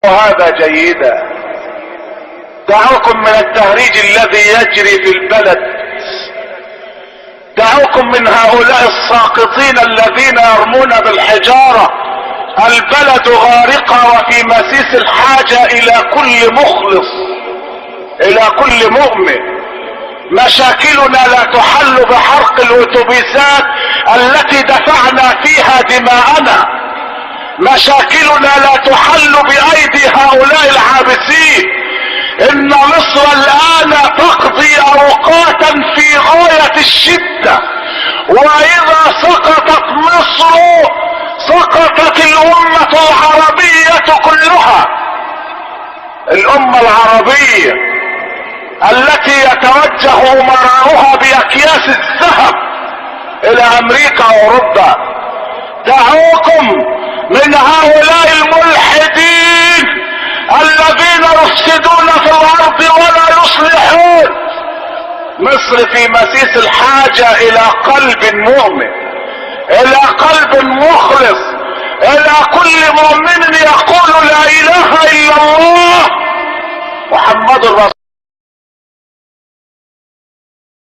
وهذا جيدا. دعوكم من التهريج الذي يجري في البلد، دعوكم من هؤلاء الساقطين الذين يرمون بالحجارة. البلد غارقة وفي مسيس الحاجة الى كل مخلص، الى كل مؤمن. مشاكلنا لا تحل بحرق الاتوبيسات التي دفعنا فيها دماءنا، مشاكلنا لا تحل بايدي هؤلاء العابثين. ان مصر الان تقضي اوقاتا في غاية الشدة، واذا سقطت مصر سقطت الامة العربية كلها. الامة العربية التي يتوجه امراؤها باكياس الذهب الى امريكا واوروبا. دعوكم من هؤلاء الملحدين الذين يفسدون في الارض ولا يصلحون. مصر في مسيس الحاجة الى قلب مؤمن، الى قلب مخلص، الى كل مؤمن يقول لا اله الا